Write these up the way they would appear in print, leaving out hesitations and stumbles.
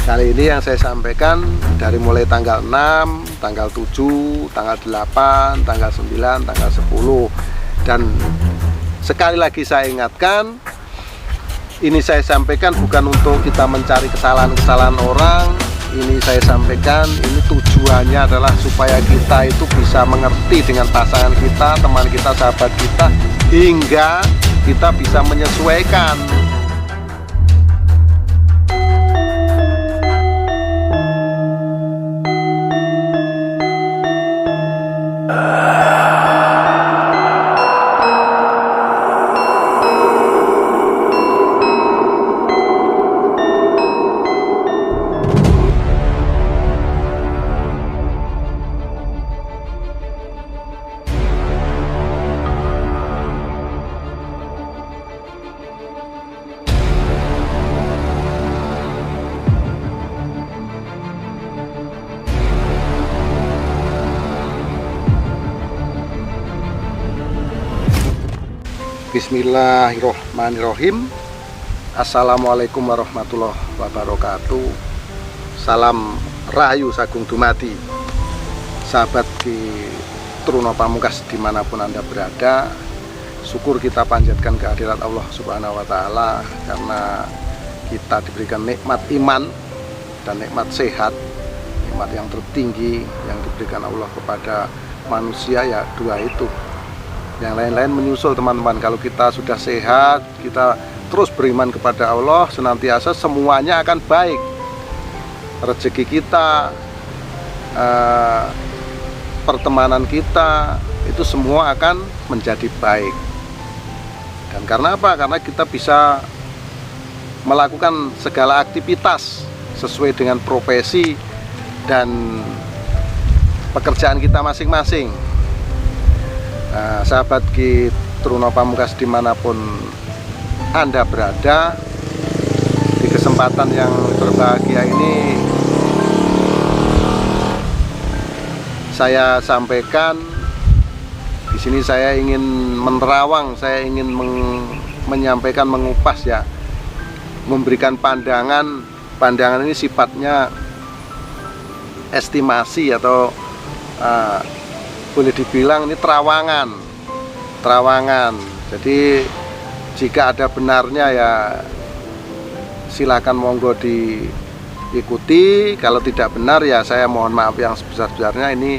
Kali ini yang saya sampaikan dari mulai tanggal 6, tanggal 7, tanggal 8, tanggal 9, tanggal 10. Dan sekali lagi saya ingatkan, ini saya sampaikan bukan untuk kita mencari kesalahan-kesalahan orang. Ini saya sampaikan, ini tujuannya adalah supaya kita itu bisa mengerti dengan pasangan kita, teman kita, sahabat kita, hingga kita bisa menyesuaikan. Bismillahirrohmanirrohim. Assalamualaikum warahmatullahi wabarakatuh. Salam rahayu sagung dumadi, sahabat Ki Truno Pamungkas dimanapun Anda berada. Syukur kita panjatkan kehadirat Allah Subhanahu wa Ta'ala, karena kita diberikan nikmat iman dan nikmat sehat, nikmat yang tertinggi yang diberikan Allah kepada manusia, ya dua itu. Yang lain-lain menyusul, teman-teman. Kalau kita sudah sehat, kita terus beriman kepada Allah, senantiasa semuanya akan baik. Rezeki kita, pertemanan kita, itu semua akan menjadi baik. Dan karena apa? Karena kita bisa melakukan segala aktivitas sesuai dengan profesi dan pekerjaan kita masing-masing. Nah, sahabat Ki Truno Pamungkas dimanapun Anda berada, di kesempatan yang berbahagia ini saya sampaikan, di sini saya ingin menerawang, saya ingin menyampaikan, mengupas, ya, memberikan pandangan. Pandangan ini sifatnya estimasi atau boleh dibilang ini terawangan. Jadi jika ada benarnya, ya silakan monggo diikuti. Kalau tidak benar, ya saya mohon maaf yang sebesar-besarnya. Ini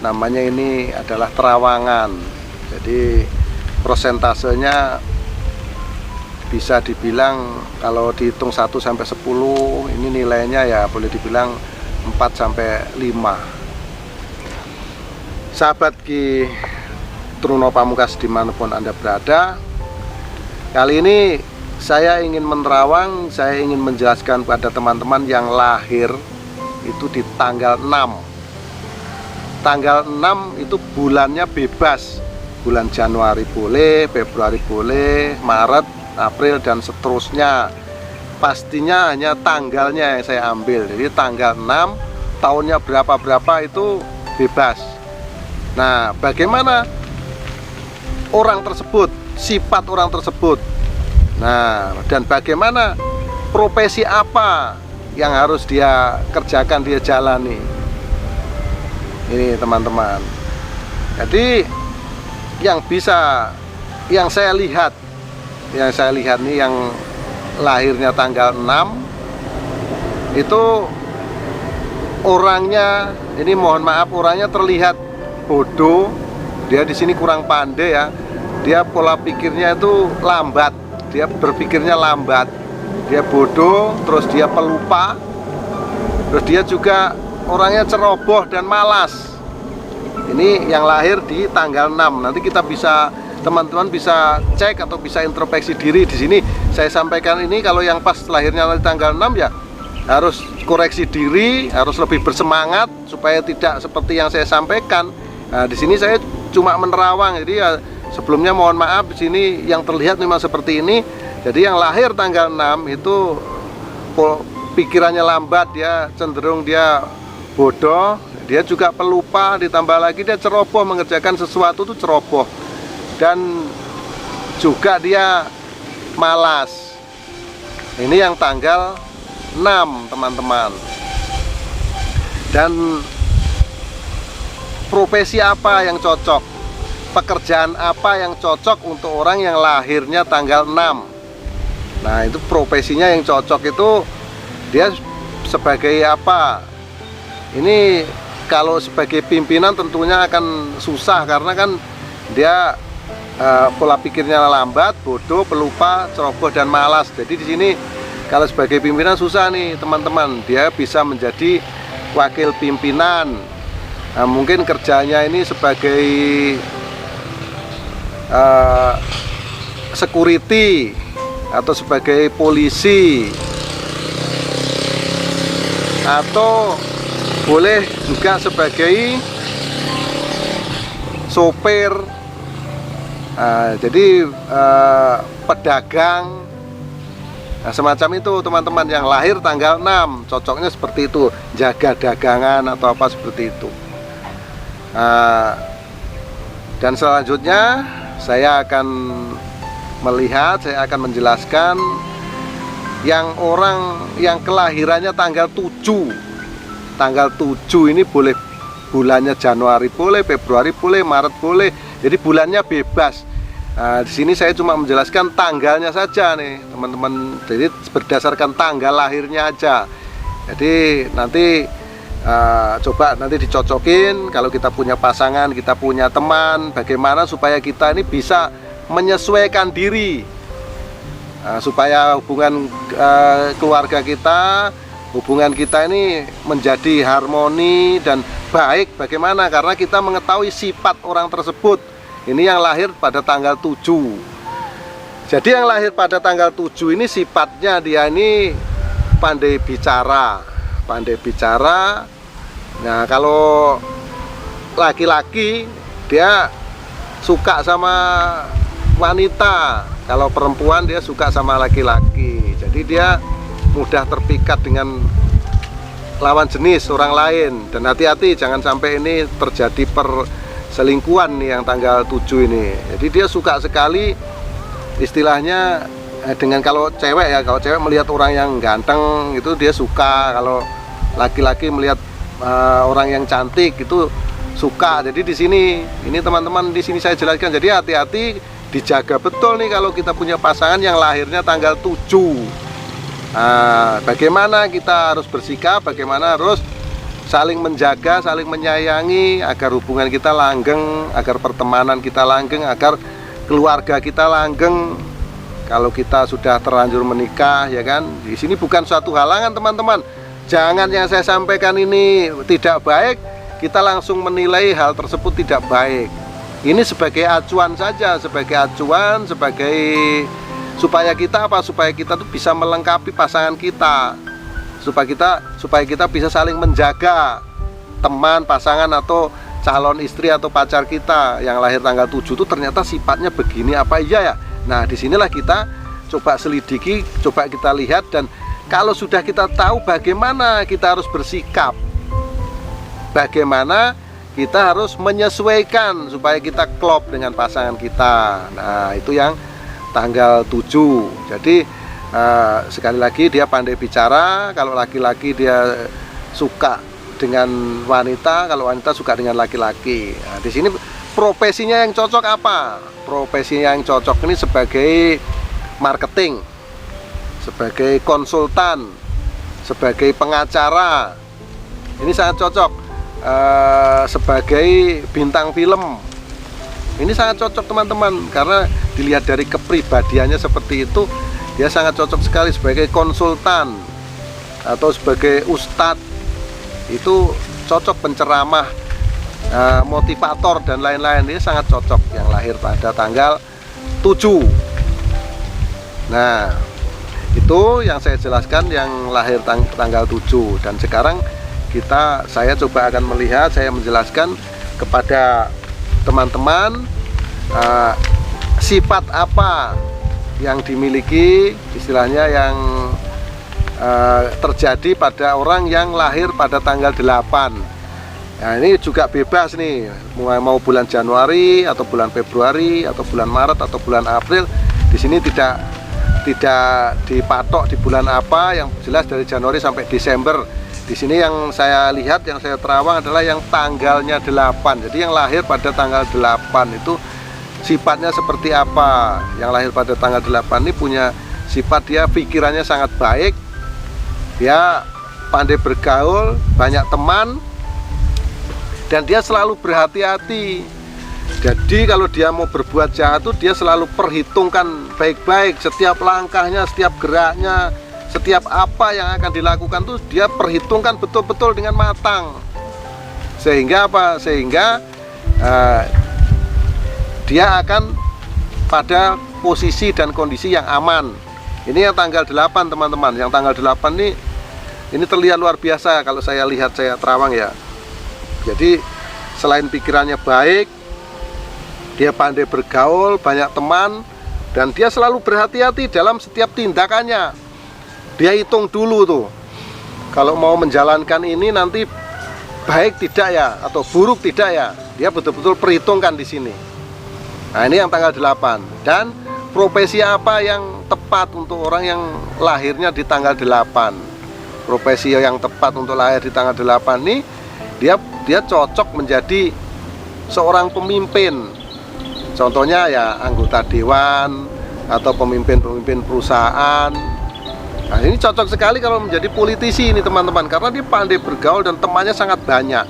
namanya, ini adalah terawangan. Jadi prosentasenya bisa dibilang, kalau dihitung 1 sampai 10, ini nilainya ya boleh dibilang 4 sampai 5. Sahabat Ki Truno Pamungkas dimanapun Anda berada, kali ini saya ingin menerawang, saya ingin menjelaskan pada teman-teman yang lahir itu di tanggal 6. Tanggal 6 itu bulannya bebas. Bulan Januari boleh, Februari boleh, Maret, April, dan seterusnya. Pastinya hanya tanggalnya yang saya ambil. Jadi tanggal 6, tahunnya berapa-berapa itu bebas. Nah, bagaimana orang tersebut, sifat orang tersebut, nah, dan bagaimana profesi apa yang harus dia kerjakan, dia jalani. Ini teman-teman. Jadi yang saya lihat nih, yang lahirnya tanggal 6 itu orangnya, ini mohon maaf, orangnya terlihat bodoh. Dia di sini kurang pandai, ya. Dia pola pikirnya itu lambat. Dia berpikirnya lambat. Dia bodoh, terus dia pelupa. Terus dia juga orangnya ceroboh dan malas. Ini yang lahir di tanggal 6. Nanti kita bisa, teman-teman bisa cek atau bisa introspeksi diri di sini. Saya sampaikan ini, kalau yang pas lahirnya di tanggal 6, ya harus koreksi diri, harus lebih bersemangat supaya tidak seperti yang saya sampaikan. Nah, di sini saya cuma menerawang. Jadi ya sebelumnya mohon maaf, di sini yang terlihat memang seperti ini. Jadi yang lahir tanggal 6 itu pikirannya lambat, dia cenderung dia bodoh, dia juga pelupa, ditambah lagi dia ceroboh, mengerjakan sesuatu itu ceroboh, dan juga dia malas. Ini yang tanggal 6, teman-teman. Dan profesi apa yang cocok, pekerjaan apa yang cocok untuk orang yang lahirnya tanggal 6. Nah, itu profesinya yang cocok itu dia sebagai apa. Ini kalau sebagai pimpinan tentunya akan susah, karena kan dia pola pikirnya lambat, bodoh, pelupa, ceroboh, dan malas. Jadi di sini kalau sebagai pimpinan susah nih teman-teman. Dia bisa menjadi wakil pimpinan. Nah, mungkin kerjanya ini sebagai security atau sebagai polisi, atau boleh juga sebagai sopir. Jadi pedagang. Nah, semacam itu teman-teman, yang lahir tanggal 6 cocoknya seperti itu, jaga dagangan atau apa seperti itu. Dan selanjutnya saya akan melihat, saya akan menjelaskan yang orang yang kelahirannya tanggal 7. Tanggal 7 ini boleh, bulannya Januari boleh, Februari boleh, Maret boleh. Jadi bulannya bebas. Nah, di sini saya cuma menjelaskan tanggalnya saja nih, teman-teman. Jadi berdasarkan tanggal lahirnya aja. Jadi nanti coba nanti dicocokin, kalau kita punya pasangan, kita punya teman, bagaimana supaya kita ini bisa menyesuaikan diri, supaya hubungan keluarga kita, hubungan kita ini menjadi harmoni dan baik. Bagaimana? Karena kita mengetahui sifat orang tersebut. Ini yang lahir pada tanggal 7. Jadi yang lahir pada tanggal 7 ini sifatnya dia ini pandai bicara. Pandai bicara. Nah, kalau laki-laki dia suka sama wanita, kalau perempuan dia suka sama laki-laki. Jadi dia mudah terpikat dengan lawan jenis orang lain. Dan hati-hati jangan sampai ini terjadi perselingkuhan nih yang tanggal 7 ini. Jadi dia suka sekali, istilahnya dengan, kalau cewek ya, kalau cewek melihat orang yang ganteng itu dia suka. Kalau laki-laki melihat orang yang cantik itu suka. Jadi di sini ini teman-teman, di sini saya jelaskan. Jadi hati-hati, dijaga betul nih kalau kita punya pasangan yang lahirnya tanggal 7. Bagaimana kita harus bersikap, bagaimana harus saling menjaga, saling menyayangi agar hubungan kita langgeng, agar pertemanan kita langgeng, agar keluarga kita langgeng. Kalau kita sudah terlanjur menikah, ya kan, di sini bukan suatu halangan teman-teman. Jangan yang saya sampaikan ini tidak baik, kita langsung menilai hal tersebut tidak baik. Ini sebagai acuan saja, sebagai acuan, sebagai supaya kita apa? Supaya kita tuh bisa melengkapi pasangan kita, supaya kita bisa saling menjaga teman, pasangan, atau calon istri atau pacar kita yang lahir tanggal 7 itu ternyata sifatnya begini, apa iya ya? Nah, disinilah kita coba selidiki, coba kita lihat, dan kalau sudah kita tahu bagaimana kita harus bersikap, bagaimana kita harus menyesuaikan supaya kita klop dengan pasangan kita. Nah, itu yang tanggal 7. Jadi sekali lagi dia pandai bicara. Kalau laki-laki dia suka dengan wanita, kalau wanita suka dengan laki-laki. Nah, di sini profesinya yang cocok apa? Profesinya yang cocok ini sebagai marketing, sebagai konsultan, sebagai pengacara. Ini sangat cocok. Sebagai bintang film, ini sangat cocok teman-teman, karena dilihat dari kepribadiannya seperti itu, dia sangat cocok sekali sebagai konsultan atau sebagai ustadz. Itu cocok, penceramah, motivator dan lain-lain. Ini sangat cocok yang lahir pada tanggal 7. Nah, itu yang saya jelaskan yang lahir tanggal 7. Dan sekarang saya coba akan melihat, saya menjelaskan kepada teman-teman sifat apa yang dimiliki, istilahnya yang terjadi pada orang yang lahir pada tanggal 8. Nah, ini juga bebas nih, mau bulan Januari atau bulan Februari atau bulan Maret atau bulan April. Di sini tidak tidak dipatok di bulan apa, yang jelas dari Januari sampai Desember. Di sini yang saya lihat, yang saya terawang adalah yang tanggalnya 8. Jadi yang lahir pada tanggal 8 itu sifatnya seperti apa? Yang lahir pada tanggal 8 ini punya sifat dia pikirannya sangat baik, dia pandai bergaul, banyak teman, dan dia selalu berhati-hati. Jadi kalau dia mau berbuat jahat tuh dia selalu perhitungkan baik-baik setiap langkahnya, setiap geraknya, setiap apa yang akan dilakukan tuh dia perhitungkan betul-betul dengan matang. Sehingga apa? Sehingga dia akan pada posisi dan kondisi yang aman. Ini yang tanggal 8 teman-teman. Yang tanggal 8 ini terlihat luar biasa kalau saya lihat, saya terawang ya. Jadi selain pikirannya baik, dia pandai bergaul, banyak teman, dan dia selalu berhati-hati dalam setiap tindakannya. Dia hitung dulu tuh, kalau mau menjalankan ini nanti baik tidak ya, atau buruk tidak ya. Dia betul-betul perhitungkan di sini. Nah ini yang tanggal 8. Dan profesi apa yang tepat untuk orang yang lahirnya di tanggal 8? Profesi yang tepat untuk lahir di tanggal 8 ini, dia cocok menjadi seorang pemimpin. Contohnya ya anggota dewan atau pemimpin-pemimpin perusahaan. Nah ini cocok sekali kalau menjadi politisi ini teman-teman, karena dia pandai bergaul dan temannya sangat banyak.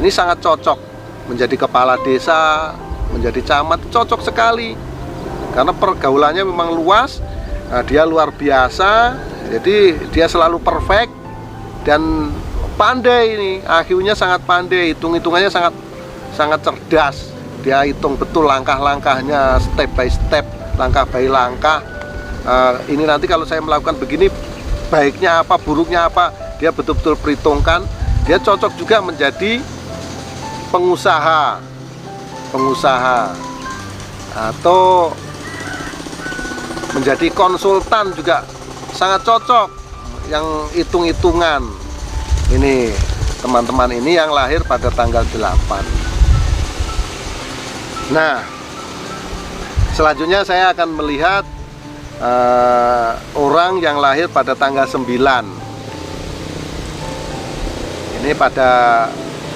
Ini sangat cocok menjadi kepala desa, menjadi camat, cocok sekali karena pergaulannya memang luas. Nah, dia luar biasa, jadi dia selalu perfect dan pandai. Ini IQ-nya sangat pandai, hitung-hitungannya sangat cerdas. Dia hitung betul langkah-langkahnya, step by step, langkah by langkah. Ini nanti kalau saya melakukan begini, baiknya apa, buruknya apa, dia betul-betul perhitungkan. Dia cocok juga menjadi pengusaha atau menjadi konsultan juga sangat cocok, yang hitung-hitungan. Ini teman-teman, ini yang lahir pada tanggal 8. Nah, selanjutnya saya akan melihat orang yang lahir pada tanggal 9. Ini pada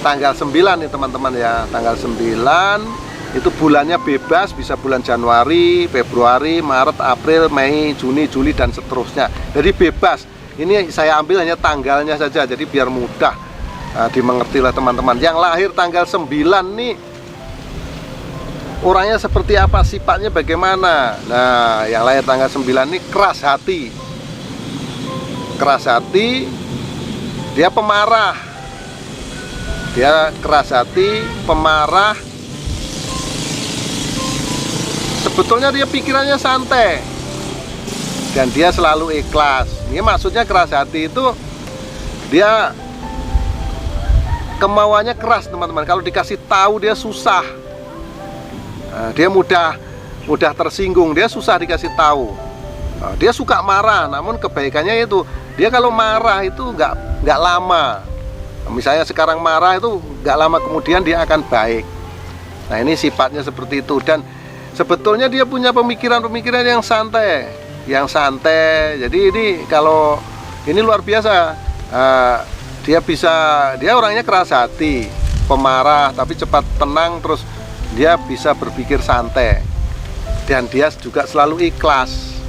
tanggal 9 nih teman-teman ya. Tanggal 9 itu bulannya bebas, bisa bulan Januari, Februari, Maret, April, Mei, Juni, Juli, dan seterusnya. Jadi bebas. Ini saya ambil hanya tanggalnya saja, jadi biar mudah dimengerti lah teman-teman. Yang lahir tanggal 9 nih, orangnya seperti apa, sifatnya bagaimana. Nah, yang lahir tanggal 9 ini keras hati. Keras hati, dia pemarah. Dia keras hati, pemarah. Sebetulnya dia pikirannya santai. Dan dia selalu ikhlas. Ini maksudnya keras hati itu dia kemauannya keras teman-teman. Kalau dikasih tahu dia susah. Dia mudah tersinggung, dia susah dikasih tahu. Dia suka marah, namun kebaikannya itu dia kalau marah itu nggak lama. Misalnya sekarang marah itu nggak lama kemudian dia akan baik. Nah ini sifatnya seperti itu, dan sebetulnya dia punya pemikiran-pemikiran yang santai. Jadi ini kalau ini luar biasa. Dia orangnya keras hati, pemarah, tapi cepat tenang, terus dia bisa berpikir santai, dan dia juga selalu ikhlas.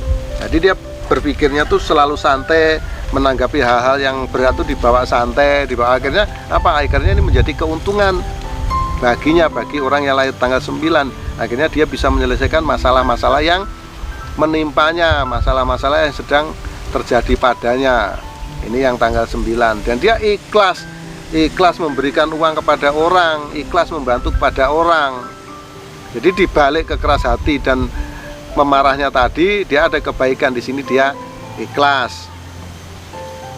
Jadi dia berpikirnya tuh selalu santai, menanggapi hal-hal yang berat tuh dibawa santai, dibawa akhirnya apa? Akhirnya ini menjadi keuntungan baginya, bagi orang yang lahir tanggal 9. Akhirnya dia bisa menyelesaikan masalah-masalah yang menimpanya, masalah-masalah yang sedang terjadi padanya. Ini yang tanggal 9, dan dia ikhlas memberikan uang kepada orang, ikhlas membantu kepada orang. Jadi dibalik kekeras hati dan memarahnya tadi, dia ada kebaikan di sini, dia ikhlas.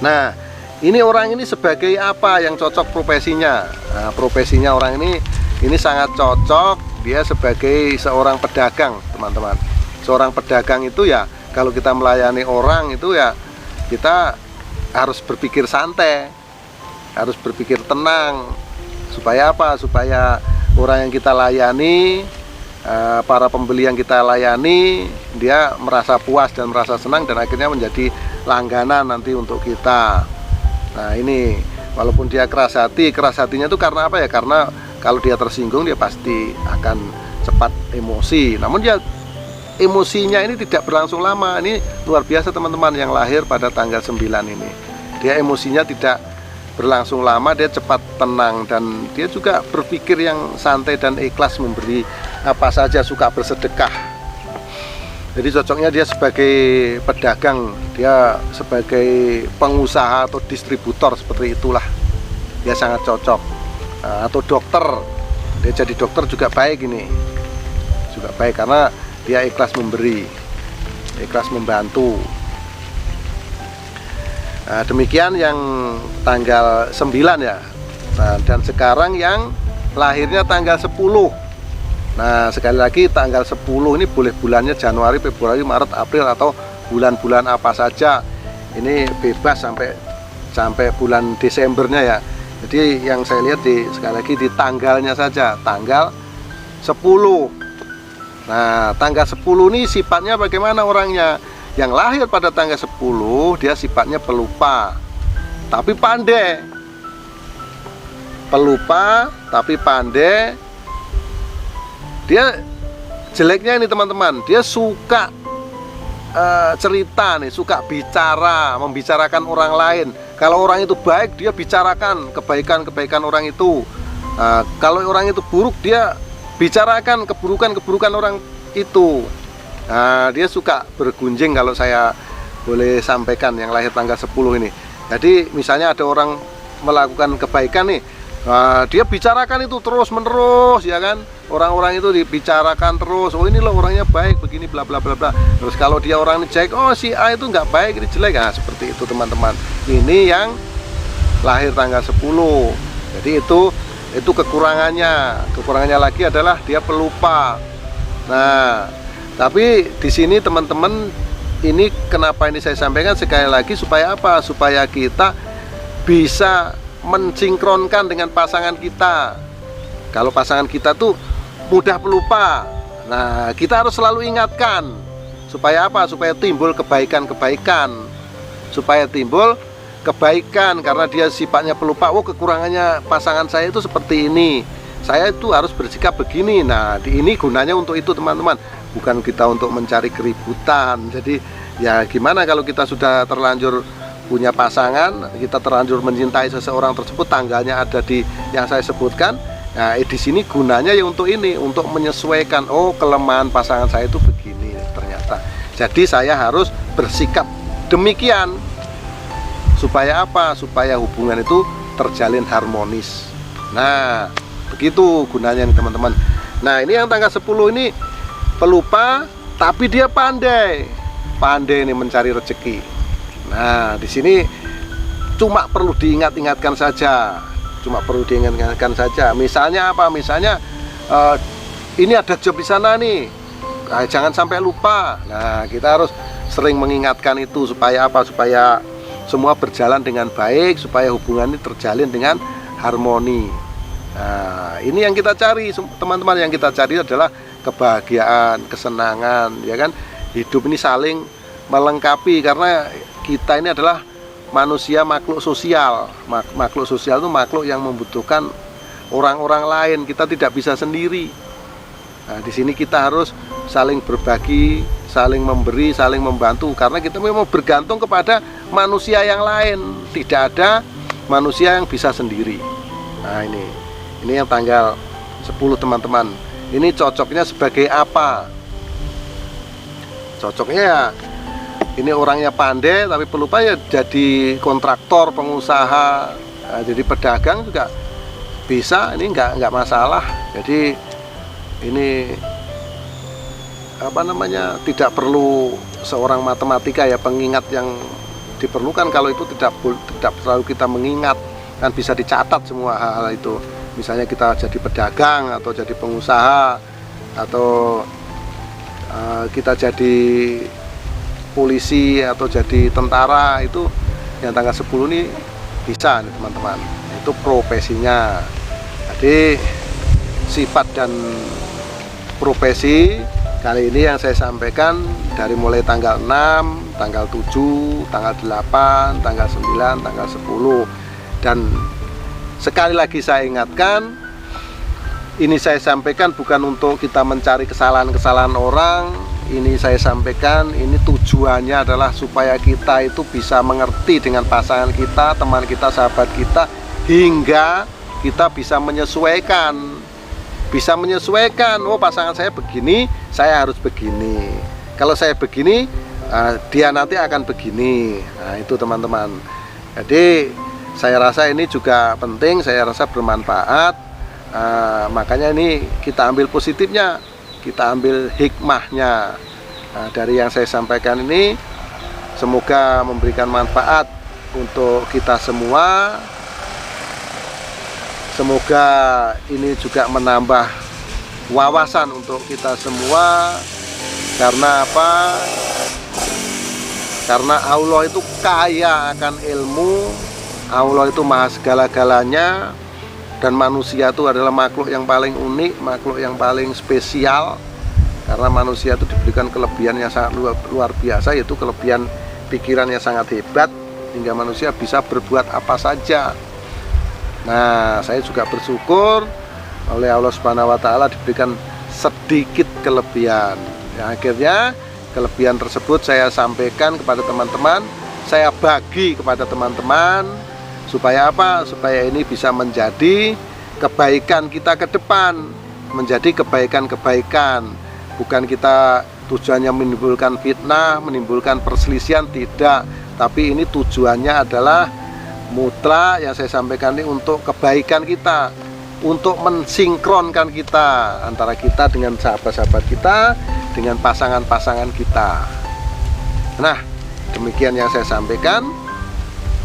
Nah, ini orang ini sebagai apa yang cocok profesinya? Nah, profesinya orang ini sangat cocok, dia sebagai seorang pedagang, teman-teman. Seorang pedagang itu ya, kalau kita melayani orang itu ya, kita harus berpikir santai, harus berpikir tenang. Supaya apa? Supaya orang yang kita layani, para pembeli yang kita layani, dia merasa puas dan merasa senang dan akhirnya menjadi langganan nanti untuk kita. Nah ini walaupun dia keras hati, keras hatinya itu karena apa ya? Karena kalau dia tersinggung dia pasti akan cepat emosi. Namun dia emosinya ini tidak berlangsung lama. Ini luar biasa teman-teman yang lahir pada tanggal 9 ini. Dia emosinya tidak berlangsung lama, dia cepat tenang dan dia juga berpikir yang santai dan ikhlas memberi apa saja, suka bersedekah. Jadi cocoknya dia sebagai pedagang, dia sebagai pengusaha atau distributor seperti itulah. Dia sangat cocok. Atau dokter, dia jadi dokter juga baik ini. Juga baik karena dia ikhlas memberi, ikhlas membantu. Nah, demikian yang tanggal 9 ya. Nah, dan sekarang yang lahirnya tanggal 10. Nah, sekali lagi tanggal 10 ini boleh bulannya Januari, Februari, Maret, April atau bulan-bulan apa saja. Ini bebas sampai bulan Desembernya ya. Jadi yang saya lihat sekali lagi di tanggalnya saja, tanggal 10. Nah, tanggal 10 ini sifatnya bagaimana orangnya? Yang lahir pada tanggal 10 dia sifatnya pelupa tapi pandai. Pelupa tapi pandai. Dia jeleknya ini teman-teman, dia suka cerita nih, suka bicara, membicarakan orang lain. Kalau orang itu baik, dia bicarakan kebaikan-kebaikan orang itu. Kalau orang itu buruk, dia bicarakan keburukan-keburukan orang itu. Nah, dia suka bergunjing kalau saya boleh sampaikan yang lahir tanggal 10 ini. Jadi misalnya ada orang melakukan kebaikan nih, dia bicarakan itu terus menerus ya kan. Orang-orang itu dibicarakan terus, oh ini loh orangnya baik begini bla bla bla bla. Terus kalau dia orang ini jelek, oh si A itu nggak baik, ini jelek. Nah seperti itu teman-teman. Ini yang lahir tanggal 10. Jadi itu kekurangannya. Kekurangannya lagi adalah dia pelupa. Nah, tapi di sini teman-teman, ini kenapa ini saya sampaikan sekali lagi supaya apa? Supaya kita bisa mensinkronkan dengan pasangan kita. Kalau pasangan kita tuh mudah pelupa, nah kita harus selalu ingatkan. Supaya apa? Supaya timbul kebaikan-kebaikan. Supaya timbul kebaikan karena dia sifatnya pelupa. Oh kekurangannya pasangan saya itu seperti ini. Saya itu harus bersikap begini. Nah ini gunanya untuk itu teman-teman. Bukan kita untuk mencari keributan. Jadi ya gimana kalau kita sudah terlanjur punya pasangan, kita terlanjur mencintai seseorang tersebut, tanggalnya ada di yang saya sebutkan. Nah di sini gunanya ya untuk ini, untuk menyesuaikan. Oh kelemahan pasangan saya itu begini ternyata. Jadi saya harus bersikap demikian. Supaya apa? Supaya hubungan itu terjalin harmonis. Nah begitu gunanya nih teman-teman. Nah ini yang tanggal 10 ini pelupa tapi dia pandai ini mencari rezeki. Nah di sini cuma perlu diingat-ingatkan saja, misalnya apa? Misalnya ini ada job di sana nih, jangan sampai lupa. Nah kita harus sering mengingatkan itu supaya apa? Supaya semua berjalan dengan baik, supaya hubungan ini terjalin dengan harmoni. Nah ini yang kita cari teman-teman, yang kita cari adalah kebahagiaan, kesenangan, ya kan? Hidup ini saling melengkapi karena kita ini adalah manusia makhluk sosial. Makhluk sosial itu makhluk yang membutuhkan orang-orang lain. Kita tidak bisa sendiri. Nah, di sini kita harus saling berbagi, saling memberi, saling membantu karena kita memang bergantung kepada manusia yang lain. Tidak ada manusia yang bisa sendiri. Nah, ini yang tanggal 10 teman-teman. Ini cocoknya sebagai apa? Cocoknya ya ini orangnya pandai tapi pelupa ya jadi kontraktor, pengusaha, jadi pedagang juga bisa. Ini nggak masalah. Jadi ini apa namanya, tidak perlu seorang matematika ya, pengingat yang diperlukan. Kalau itu tidak selalu kita mengingat, kan bisa dicatat semua hal-hal itu. Misalnya kita jadi pedagang atau jadi pengusaha atau kita jadi polisi atau jadi tentara, itu yang tanggal 10 ini bisa nih teman-teman. Itu profesinya. Jadi sifat dan profesi Kali ini yang saya sampaikan dari mulai tanggal 6, tanggal 7, tanggal 8, tanggal 9, tanggal 10. Dan sekali lagi saya ingatkan, ini saya sampaikan bukan untuk kita mencari kesalahan-kesalahan orang. Ini saya sampaikan, ini tujuannya adalah supaya kita itu bisa mengerti dengan pasangan kita, teman kita, sahabat kita, hingga kita bisa menyesuaikan. Oh, pasangan saya begini, saya harus begini. Kalau saya begini, dia nanti akan begini. Nah, itu teman-teman. Jadi saya rasa ini juga penting, saya rasa bermanfaat. Makanya ini kita ambil positifnya, kita ambil hikmahnya. Dari yang saya sampaikan ini, semoga memberikan manfaat untuk kita semua. Semoga ini juga menambah wawasan untuk kita semua. Karena apa? Karena Allah itu kaya akan ilmu, Allah itu maha segala-galanya. Dan manusia itu adalah makhluk yang paling unik, makhluk yang paling spesial. Karena manusia itu diberikan kelebihan yang sangat luar biasa, yaitu kelebihan pikiran yang sangat hebat, hingga manusia bisa berbuat apa saja. Nah, saya juga bersyukur oleh Allah Subhanahu wa Ta'ala diberikan sedikit kelebihan. Ya, akhirnya kelebihan tersebut saya sampaikan kepada teman-teman, saya bagi kepada teman-teman. Supaya apa? Supaya ini bisa menjadi kebaikan kita ke depan, menjadi kebaikan-kebaikan. Bukan kita tujuannya menimbulkan fitnah, menimbulkan perselisihan, tidak. Tapi ini tujuannya adalah mutlak yang saya sampaikan ini untuk kebaikan kita, untuk mensinkronkan kita antara kita dengan sahabat-sahabat kita, dengan pasangan-pasangan kita. Nah, demikian yang saya sampaikan.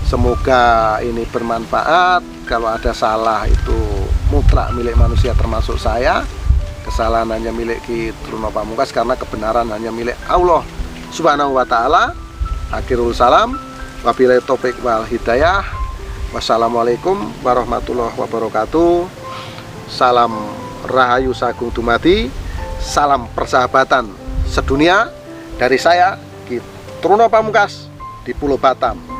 Semoga ini bermanfaat. Kalau ada salah itu mutlak milik manusia termasuk saya. Kesalahan hanya milik Ki Truno Pamungkas, karena kebenaran hanya milik Allah Subhanahu wa Ta'ala. Akhirul salam, wabillahi taufiq wal hidayah. Wassalamualaikum warahmatullahi wabarakatuh. Salam Rahayu Sagung Dumadi. Salam persahabatan sedunia dari saya, Ki Truno Pamungkas, di Pulau Batam.